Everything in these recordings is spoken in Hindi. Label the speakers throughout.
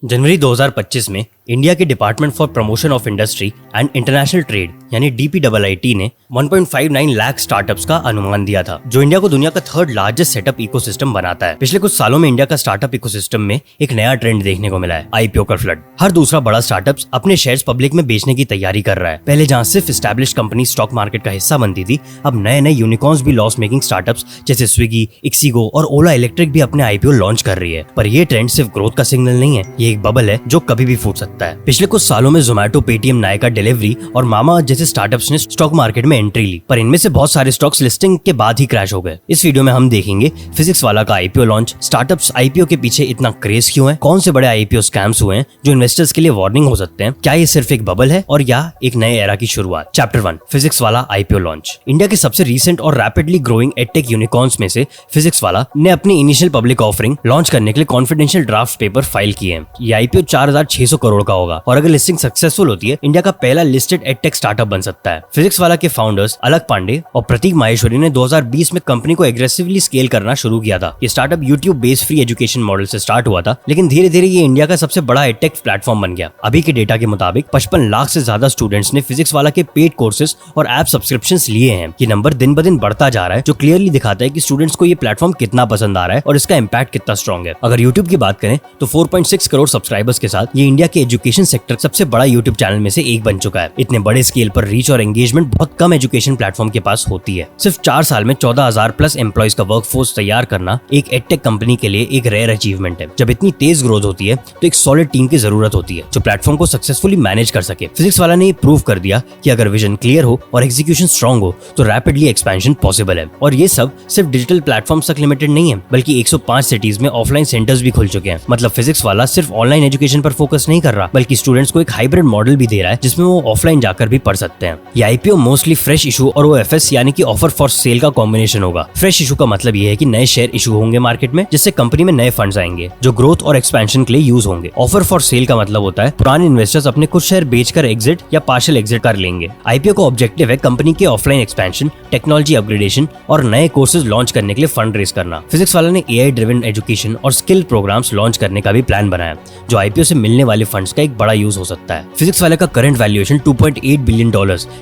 Speaker 1: जनवरी 2025 में इंडिया के department for promotion of industry and international trade यानी DPIIT ने 1.59 लाख स्टार्टअप्स का अनुमान दिया था, जो इंडिया को दुनिया का थर्ड लार्जेस्ट सेटअप इकोसिस्टम बनाता है। पिछले कुछ सालों में इंडिया का स्टार्टअप इकोसिस्टम में एक नया ट्रेंड देखने को मिला है, IPO का फ्लड। हर दूसरा बड़ा स्टार्टअप्स अपने शेयर्स पब्लिक में बेचने की तैयारी कर रहा है। पहले जहां सिर्फ एस्टैब्लिश्ड कंपनी स्टॉक मार्केट का हिस्सा बनती थी, अब नए नए यूनिकॉर्न्स भी लॉस मेकिंग स्टार्टअप्स जैसे स्विगी, इक्सिगो और ओला इलेक्ट्रिक भी अपने IPO लॉन्च कर रही है। पर ये ट्रेंड सिर्फ ग्रोथ का सिग्नल नहीं है, ये एक बबल है जो कभी भी फूट सकता है। पिछले कुछ सालों में जोमेटो, पेटीएम, नायका, डिलीवरी और मामा जैसे स्टार्टअप्स ने स्टॉक मार्केट में एंट्री ली, पर इनमें से बहुत सारे स्टॉक्स लिस्टिंग के बाद ही क्रैश हो गए। इस वीडियो में हम देखेंगे फिजिक्स वाला का IPO लॉन्च, स्टार्टअप्स IPO के पीछे इतना क्रेज क्यों है, कौन से बड़े IPO स्कैम्स हुए हैं जो इन्वेस्टर्स के लिए वार्निंग हो सकते हैं, क्या ये सिर्फ एक बबल है और या एक नए एरा की शुरुआत। चैप्टर 1, फिजिक्स वाला IPO लॉन्च। इंडिया के सबसे रीसेंट और रैपिडली ग्रोइंग एडटेक यूनिकॉर्न्स में से फिजिक्स वाला ने अपनी इनिशियल पब्लिक ऑफरिंग लॉन्च करने के लिए कॉन्फिडेंशियल ड्राफ्ट पेपर फाइल किए हैं। ये IPO 4600 करोड़ का होगा और अगर लिस्टिंग सक्सेसफुल होती है, इंडिया का पहला लिस्टेड एडटेक स्टार्टअप बन सकता है। फिजिक्स वाला के फाउंडर्स अलक पांडे और प्रतीक माहेश्वरी ने 2020 में कंपनी को एग्रेसिवली स्केल करना शुरू किया था। ये startup YouTube based free education model से स्टार्ट हुआ था, लेकिन धीरे धीरे ये इंडिया का सबसे बड़ा एडटेक प्लेटफॉर्म बन गया। अभी के डेटा के मुताबिक 55 लाख से ज्यादा स्टूडेंट्स ने फिजिक्स वाला के पेड कोर्सेज और ऐप सब्सक्रिप्शंस लिए हैं। ये नंबर दिन ब दिन बढ़ता जा रहा है, जो क्लियरली दिखाता है कि स्टूडेंट्स को ये प्लेटफॉर्म कितना पसंद आ रहा है और इसका इम्पैक्ट कितना स्ट्रॉन्ग है। अगर यूट्यूब की बात करें तो 4.6 करोड़ सब्सक्राइबर्स के साथ ये इंडिया के एजुकेशन सेक्टर सबसे बड़ा यूट्यूब चैनल में से एक बन चुका है। इतने बड़े स्केल पर रीच और एंगेजमेंट बहुत कम एजुकेशन प्लेटफॉर्म के पास होती है। सिर्फ 4 साल में 14,000 प्लस एम्प्लॉइज का वर्कफोर्स तैयार करना एक एडटेक कंपनी के लिए एक रेयर अचीवमेंट है। जब इतनी तेज ग्रोथ होती है तो एक सॉलिड टीम की जरूरत होती है जो प्लेटफॉर्म को सक्सेसफुली मैनेज कर सके। फिजिक्स वाला ने ये प्रूव कर दिया कि अगर विजन क्लियर हो और एग्जीक्यूशन स्ट्रॉन्ग हो तो रैपिडली एक्सपेंशन पॉसिबल है। और ये सब सिर्फ डिजिटल प्लेटफॉर्म तक लिमिटेड नहीं है, बल्कि 105 सिटीज में ऑफलाइन सेंटर्स भी खुल चुके हैं। मतलब फिजिक्स वाला सिर्फ ऑनलाइन एजुकेशन पर फोकस नहीं कर रहा, बल्कि स्टूडेंट्स को एक हाइब्रिड मॉडल भी दे रहा है जिसमें वो ऑफलाइन जाकर भी पढ़ सकते हैं। ये IPO मोस्टली फ्रेश इशू और OFS यानी कि ऑफर फॉर सेल का कॉम्बिनेशन होगा। फ्रेश इशू का मतलब ये है कि नए शेयर इशू होंगे मार्केट में, जिससे कंपनी में नए फंड्स आएंगे जो ग्रोथ और एक्सपेंशन के लिए यूज होंगे। ऑफर फॉर सेल का मतलब होता है पुराने इन्वेस्टर्स अपने कुछ शेयर बेचकर एग्जिट या पार्शियल एग्जिट कर लेंगे। IPO का ऑब्जेक्टिव है कंपनी के ऑफलाइन एक्सपेंशन, टेक्नोलॉजी अपग्रेडेशन और नए कोर्सेज लॉन्च करने के लिए फंड रेज करना। फिजिक्स वाला ने AI ड्रिवन एजुकेशन और स्किल प्रोग्राम्स लॉन्च करने का भी प्लान बनाया, जो IPO से मिलने वाले फंड्स का एक बड़ा यूज हो सकता है। फिजिक्स वाले का करंट वैल्यूएशन $2.8 बिलियन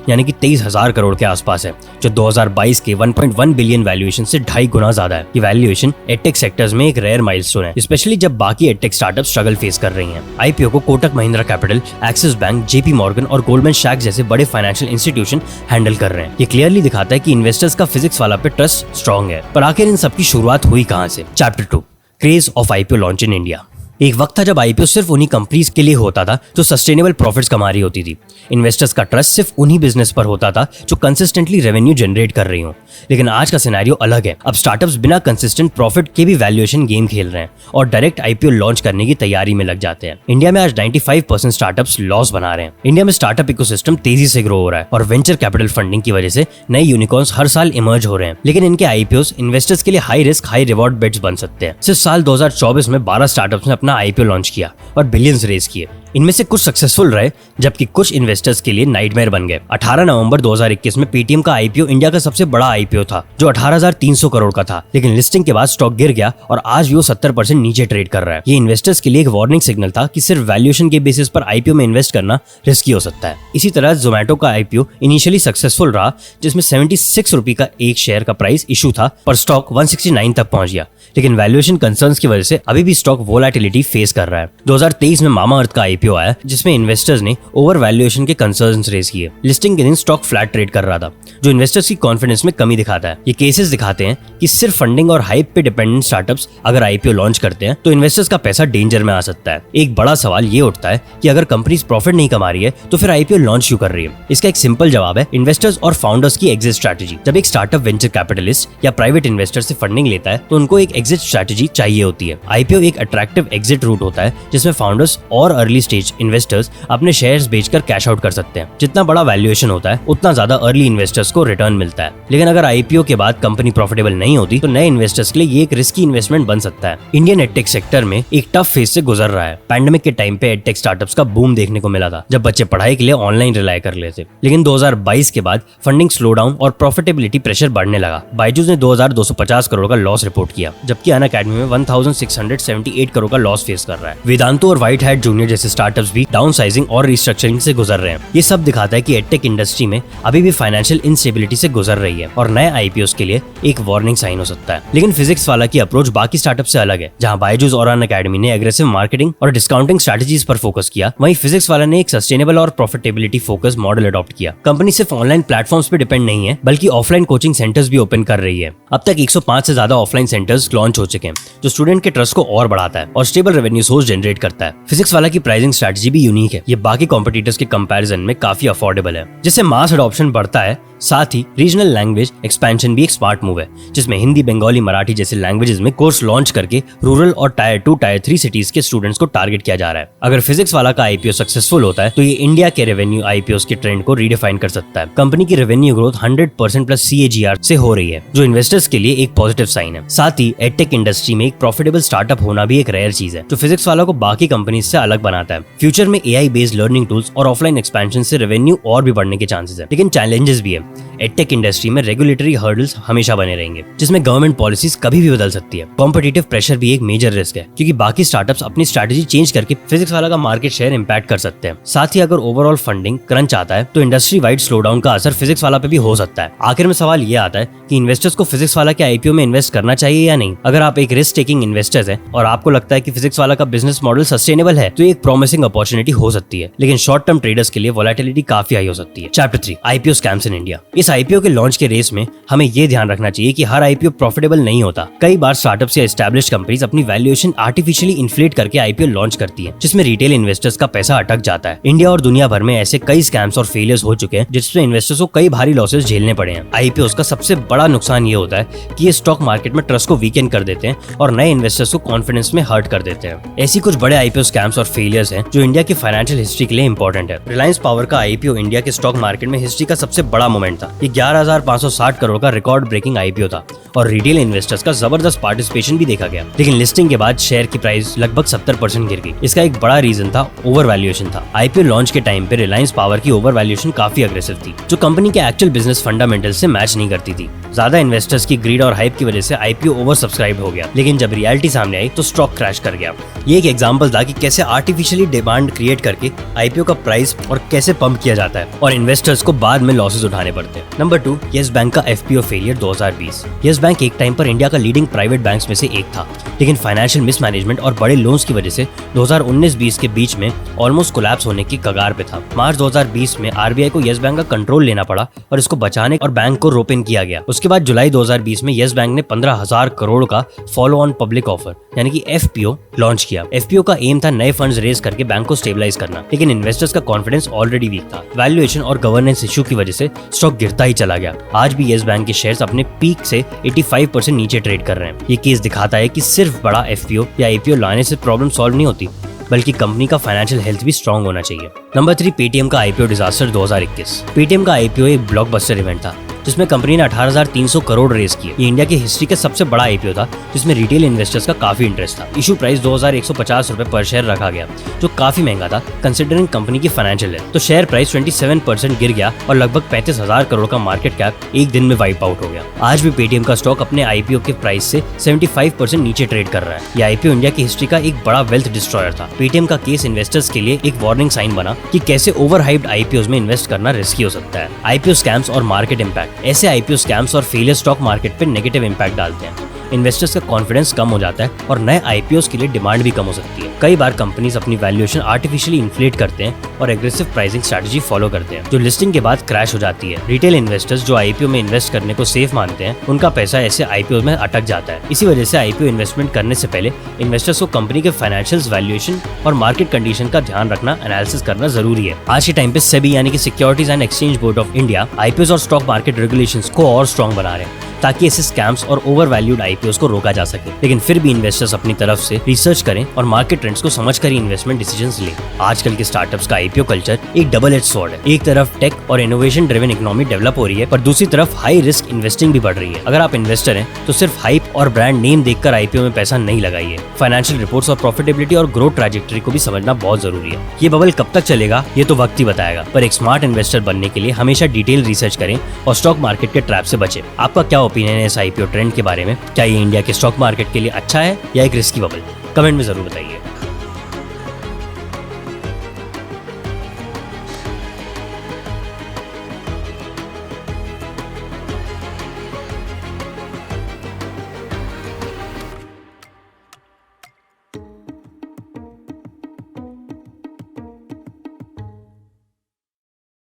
Speaker 1: यानी कि 23,000 करोड़ के आसपास है, जो 2022 के 1.1 बिलियन वैल्यूएशन से 2.5 गुना ज्यादा है। ये वैल्यूएशन एडटेक सेक्टर्स में एक रेयर माइलस्टोन है, स्पेशली जब बाकी एडटेक स्टार्टअप स्ट्रगल फेस कर रही हैं। IPO को Kotak Mahindra capital, axis bank, JP Morgan और गोल्डमैन सैक्स जैसे बड़े फाइनेंशियल इंस्टीट्यूशन हैंडल कर रहे हैं। ये क्लियरली दिखाता है कि इन्वेस्टर्स का फिजिक्स वाला पे ट्रस्ट स्ट्रॉन्ग है। पर आखिर इन सबकी शुरुआत हुई कहां से? Chapter 2, craze of IPO launch in India. एक वक्त था जब IPO सिर्फ उन्हीं कंपनीज के लिए होता था जो सस्टेनेबल प्रॉफिट्स कमा रही होती थी। इन्वेस्टर्स का ट्रस्ट सिर्फ उन्हीं बिजनेस पर होता था जो कंसिस्टेंटली रेवेन्यू जनरेट कर रही हो। लेकिन आज का सिनेरियो अलग है। अब स्टार्टअप्स बिना कंसिस्टेंट प्रॉफिट के भी वैल्यूएशन गेम खेल रहे हैं और डायरेक्ट IPO लॉन्च करने की तैयारी में लग जाते हैं। इंडिया में आज 95% स्टार्टअप्स लॉस बना रहे हैं। इंडिया में स्टार्टअप इकोसिस्टम तेजी से ग्रो हो रहा है और वेंचर कैपिटल फंडिंग की वजह से नए यूनिकॉर्न्स हर साल इमर्ज हो रहे हैं। लेकिन इनके IPOs इन्वेस्टर्स के लिए high risk high reward bets बन सकते हैं। सिर्फ साल 2024 में 12 स्टार्टअप्स ने अपना IPO लॉन्च किया और बिलियंस रेज किए। इनमें से कुछ सक्सेसफुल रहे जबकि कुछ इन्वेस्टर्स के लिए नाइटमेयर बन गए। 18 नवंबर 2021 में पेटीएम का IPO इंडिया का सबसे बड़ा IPO था, जो 18,300 करोड़ का था। लेकिन लिस्टिंग के बाद स्टॉक गिर गया और आज भी वो 70% नीचे ट्रेड कर रहा है। ये इन्वेस्टर्स के लिए एक वार्निंग सिग्नल था कि सिर्फ वैल्यूएशन के बेसिस पर IPO में इन्वेस्ट करना रिस्की हो सकता है। इसी तरह जोमेटो का IPO इनिशियली सक्सेसफुल रहा, जिसमें 76 रुपए का एक शेयर का प्राइस इशू था, पर स्टॉक 169 तक पहुंच गया। लेकिन वैल्यूएशन कंसर्न्स की वजह से अभी भी स्टॉक वोलेटिलिटी फेस कर रहा है। 2023 में मामा अर्थ का IPO आया, जिसमें इन्वेस्टर्स ने ओवर वैल्यूएशन के कंसर्न्स रेज किए। लिस्टिंग के दिन स्टॉक फ्लैट ट्रेड कर रहा था, जो इन्वेस्टर्स की कॉन्फिडेंस में कमी दिखाता है। ये केसेस दिखाते हैं कि सिर्फ फंडिंग और हाइप पे डिपेंडेंट स्टार्टअप्स अगर IPO लॉन्च करते हैं तो इन्वेस्टर्स का पैसा डेंजर में आ सकता है। एक बड़ा सवाल ये उठता है कि अगर कंपनीज प्रॉफिट नहीं कमा रही है तो फिर IPO लॉन्च क्यों कर रही है? इसका एक सिंपल जवाब है इन्वेस्टर्स और फाउंडर्स की एग्जिट स्ट्रैटेजी। जब एक स्टार्टअप वेंचर कैपिटलिस्ट या प्राइवेट इन्वेस्टर से फंडिंग लेता है तो उनको एक एग्जिट स्ट्रैटेजी चाहिए होती है। IPO एक अट्रैक्टिव एग्जिट रूट होता है जिसमें फाउंडर्स और अर्ली स्टेज इन्वेस्टर्स अपने शेयर्स बेचकर कैश आउट कर सकते हैं। जितना बड़ा वैल्यूएशन होता है उतना ज्यादा अर्ली इन्वेस्टर्स को रिटर्न मिलता है। लेकिन अगर आईपीओ के बाद कंपनी प्रॉफिटेबल नहीं होती तो नए इन्वेस्टर्स के लिए ये एक रिस्की इन्वेस्टमेंट बन सकता है। इंडियन एडटेक सेक्टर में एक टफ फेज से गुजर रहा है। पैंडेमिक के टाइम पे एडटेक स्टार्टअप्स का बूम देखने को मिला था, जब बच्चे पढ़ाई के लिए ऑनलाइन रिलाय कर लेते। लेकिन 2022 के बाद फंडिंग स्लो डाउन और प्रॉफिटेबिलिटी प्रेशर बढ़ने लगा। बायजूस ने 2250 करोड़ का लॉस रिपोर्ट किया, जबकि अनअकैडमी में 1678 करोड़ का लॉस फेस कर रहा है। वेदांतो और व्हाइट हैट जूनियर जैसे स्टार्टअप्स भी डाउन साइजिंग और रिस्ट्रक्चरिंग से गुजर रहे हैं। ये सब दिखाता है कि एडटेक इंडस्ट्री में अभी भी फाइनेंशियल इंस्टेबिलिटी से गुजर रही है और नए आईपीओस के लिए एक वार्निंग साइन हो सकता है। लेकिन फिजिक्स वाला की अप्रोच बाकी स्टार्टअप से अलग है। जहां बायजूस और अनअकैडमी ने एग्रेसिव मार्केटिंग और डिस्काउंटिंग स्ट्रेटजीज पर फोकस किया, वहीं फिजिक्स वाला ने एक सस्टेनेबल और प्रॉफिटेबिलिटी फोकस मॉडल अडॉप्ट किया। कंपनी सिर्फ ऑनलाइन प्लेटफॉर्म्स पे डिपेंड नहीं है, बल्कि ऑफलाइन कोचिंग सेंटर्स भी ओपन कर रही है। अब तक 105 से ज्यादा ऑफलाइन सेंटर्स लॉन्च हो चुके हैं, जो स्टूडेंट के ट्रस्ट को और बढ़ाता है और स्टेबल रेवेन्यू सोर्स जनरेट करता है। फिजिक्स वाला की प्राइसिंग स्ट्रेटजी भी यूनिक है। ये बाकी कॉम्पिटिटर्स के कंपैरिजन में काफी अफोर्डेबल है, जिससे मास अडॉप्शन बढ़ता है। साथ ही रीजनल लैंग्वेज एक्सपेंशन भी एक स्मार्ट मूव है, जिसमें हिंदी, बंगाली, मराठी जैसे लैंग्वेजेस में कोर्स लॉन्च करके रूरल और टायर 2, टायर 3 सिटीज के स्टूडेंट्स को टारगेट किया जा रहा है। अगर फिजिक्स वाला का आईपीओ सक्सेसफुल होता है तो ये इंडिया के रेवेन्यू आईपीओ के ट्रेंड को रीडिफाइन कर सकता है। कंपनी की रेवेन्यू ग्रोथ 100% प्लस CAGR से हो रही है, जो इन्वेस्टर्स के लिए एक पॉजिटिव साइन है। साथ ही एडटेक इंडस्ट्री में एक प्रॉफिटेबल स्टार्टअप होना भी एक रेयर चीज है, जो फिजिक्स वाला को बाकी कंपनी से अलग बनाता है। फ्यूचर में AI बेस्ड लर्निंग टूल्स और ऑफलाइन एक्सपेंशन से रेवेन्यू और भी बढ़ने के चांसेस है, लेकिन चैलेंजेस भी है। एडटेक इंडस्ट्री में रेगुलेटरी हर्डल्स हमेशा बने रहेंगे, जिसमें गवर्नमेंट पॉलिसीज कभी भी बदल सकती है। कॉम्पिटिटिव प्रेशर भी एक मेजर रिस्क है, क्योंकि बाकी स्टार्टअप्स अपनी स्ट्रेटजी चेंज करके फिजिक्स वाला का मार्केट शेयर इंपैक्ट कर सकते हैं। साथ ही अगर ओवरऑल फंडिंग क्रंच आता है तो इंडस्ट्री वाइड स्लोडाउन का असर फिजिक्स वाला पे भी हो सकता है। आखिर में सवाल ये आता है कि इन्वेस्टर्स को फिजिक्स वाला के आईपीओ में इन्वेस्ट करना चाहिए या नहीं। अगर आप एक रिस्क टेकिंग इन्वेस्टर्स हैं और आपको लगता है कि फिजिक्स वाला का बिजनेस मॉडल सस्टेनेबल है, तो एक प्रॉमिसिंग अपॉर्चुनिटी हो सकती है। लेकिन शॉर्ट टर्म ट्रेडर्स के लिए वोलेटिलिटी काफी हाई हो सकती है। Chapter 3 IPO scams in India. इस आईपीओ के लॉन्च के रेस में हमें ये ध्यान रखना चाहिए कि हर आईपीओ प्रॉफिटेबल नहीं होता। कई बार स्टार्टअप्स या एस्टैब्लिश्ड कंपनीज अपनी वैल्यूएशन आर्टिफिशियली इन्फ्लेट करके आईपीओ लॉन्च करती है, जिसमें रिटेल इन्वेस्टर्स का पैसा अटक जाता है। इंडिया और दुनिया भर में ऐसे कई स्कैम्स और फेलियर्स हो चुके हैं, जिसमें इन्वेस्टर्स को कई भारी लॉसेस झेलने पड़े हैं। आईपीओ का सबसे बड़ा नुकसान ये होता है कि ये स्टॉक मार्केट में ट्रस्ट को वीकेंड कर देते हैं और नए इन्वेस्टर्स को कॉन्फिडेंस में हर्ट कर देते हैं। ऐसी कुछ बड़े आईपीओ स्कैम्स और फेलियर्स हैं जो इंडिया की फाइनेंशियल हिस्ट्री के लिए इंपॉर्टेंट है। रिलायंस पावर का आईपीओ इंडिया के स्टॉक मार्केट में हिस्ट्री का सबसे बड़ा मोमेंट था। ये 11,560 करोड़ का रिकॉर्ड ब्रेकिंग आईपीओ था और रिटेल इन्वेस्टर्स का जबरदस्त पार्टिसिपेशन भी देखा गया। लेकिन लिस्टिंग के बाद शेयर की प्राइस लगभग 70% गिर गई। इसका एक बड़ा रीजन था ओवर वैल्यूएशन था। आईपीओ लॉन्च के टाइम पे रिलायंस पावर की ओवर वैल्यूएशन काफी अग्रेसिव थी, जो कंपनी के एक्चुअल बिजनेस फंडामेंटल से मैच नहीं करती थी। ज्यादा इन्वेस्टर्स की ग्रीड और हाइप की वजह से आईपीओ ओवर सब्सक्राइब हो गया, लेकिन जब रियलिटी सामने आई तो स्टॉक क्रैश कर गया। ये एक एग्जांपल था कि कैसे आर्टिफिशियली डिमांड क्रिएट करके आईपीओ का प्राइस और कैसे पंप किया जाता है और इन्वेस्टर्स को बाद में लॉसेस उठाने पड़ते हैं। नंबर 2 येस बैंक का एफपीओ फेलियर 2020। येस बैंक एक टाइम पर इंडिया का लीडिंग प्राइवेट बैंक्स में से एक था, लेकिन फाइनेंशियल मिसमैनेजमेंट और बड़े लोन्स की वजह से 2019-20 के बीच में ऑलमोस्ट कोलैप्स होने की कगार पे था। मार्च 2020 में आरबीआई को येस बैंक का कंट्रोल लेना पड़ा और इसको बचाने और बैंक को रोप इन किया गया। उसके बाद जुलाई 2020 में येस बैंक ने 15,000 करोड़ का फॉलो ऑन पब्लिक ऑफर यानी कि एफपीओ लॉन्च किया। एफपीओ का एम था नए फंड्स रेज करके बैंक को स्टेबलाइज करना, लेकिन इन्वेस्टर्स का कॉन्फिडेंस ऑलरेडी वीक था। वैल्यूएशन और गवर्नेंस इशू की वजह से स्टॉक गिरता ही चला गया। आज भी येस बैंक के शेयर्स अपने पीक से 85% नीचे ट्रेड कर रहे हैं। ये केस दिखाता है कि सिर्फ बड़ा एफपीओ या आईपीओ लाने से प्रॉब्लम सॉल्व नहीं होती, बल्कि कंपनी का फाइनेंशियल हेल्थ भी स्ट्रांग होना चाहिए। नंबर 3 पेटीएम का आईपीओ डिजास्टर 2021। पेटीएम का आईपीओ एक ब्लॉकबस्टर इवेंट था जिसमें कंपनी ने 18,300 करोड़ रेज किए। ये इंडिया की हिस्ट्री का सबसे बड़ा आईपीओ था जिसमें रिटेल इन्वेस्टर्स का काफी इंटरेस्ट था। इशू प्राइस 2,150 रुपए पर शेयर रखा गया, जो काफी महंगा था कंसिडरिंग कंपनी की फाइनेंशियल हेल्थ। तो शेयर प्राइस 27% गिर गया और लगभग 35,000 करोड़ का मार्केट कैप एक दिन में वाइप आउट हो गया। आज भी पेटीएम का स्टॉक अपने आईपीओ के प्राइस से 75% नीचे ट्रेड कर रहा है। ये आईपीओ इंडिया की हिस्ट्री का एक बड़ा वेल्थ डिस्ट्रॉयर था। पेटीएम का केस इन्वेस्टर्स के लिए एक वार्निंग साइन बना कि कैसे ओवर हाइप्ड आईपीओ में इन्वेस्ट करना रिस्की हो सकता है। आईपीओ स्कैम्स और मार्केट इंपैक्ट। ऐसे आईपीओ स्कैम्स और फेलियर स्टॉक मार्केट पे नेगेटिव इंपैक्ट डालते हैं। इन्वेस्टर्स का कॉन्फिडेंस कम हो जाता है और नए आईपीओस के लिए डिमांड भी कम हो सकती है। कई बार कंपनीज अपनी वैल्यूएशन आर्टिफिशियली इन्फ्लेट करते हैं और एग्रेसिव प्राइसिंग स्ट्रेटजी फॉलो करते हैं, जो लिस्टिंग के बाद क्रैश हो जाती है। रिटेल इन्वेस्टर्स जो आईपीओ में इन्वेस्ट करने को सेफ मानते हैं, उनका पैसा ऐसे आईपीओ में अटक जाता है। इसी वजह से आईपीओ इन्वेस्टमेंट करने से पहले इन्वेस्टर्स को कंपनी के फाइनेंशियल वैल्यूएशन और मार्केट कंडीशन का ध्यान रखना, एनालिसिस करना जरूरी है। आज के टाइम पे सेबी यानी कि securities and exchange board of India IPO और स्टॉक मार्केट रेगुलेशंस को और स्ट्रॉन्ग बना रहे हैं। ताकि ऐसे स्कैम्स और ओवर वैल्यूड आईपीओस को रोका जा सके। लेकिन फिर भी इन्वेस्टर्स अपनी तरफ से रिसर्च करें और मार्केट ट्रेंड्स को समझकर ही इन्वेस्टमेंट डिसीजंस लें। आजकल के स्टार्टअप्स का आईपीओ कल्चर एक डबल एज स्वॉर्ड है। एक तरफ टेक और इनोवेशन ड्रिवन इकोनॉमी डेवलप हो रही है, पर दूसरी तरफ हाई रिस्क इन्वेस्टिंग भी बढ़ रही है। अगर आप इन्वेस्टर हैं तो सिर्फ हाइप और ब्रांड नेम देखकर आईपीओ में पैसा नहीं लगाइए। फाइनेंशियल रिपोर्ट्स और प्रॉफिटेबिलिटी और ग्रोथ ट्रैजेक्टरी को भी समझना बहुत जरूरी है। ये बबल कब तक चलेगा ये तो वक्त ही बताएगा, पर एक स्मार्ट इन्वेस्टर बनने के लिए हमेशा डिटेल रिसर्च करें और स्टॉक मार्केट के ट्रैप से बचें। आपका क्या ओपिनियन है इस आईपीओ ट्रेंड के बारे में? क्या ये इंडिया के स्टॉक मार्केट के लिए अच्छा है या एक रिस्की बबल? कमेंट में जरूर बताइए।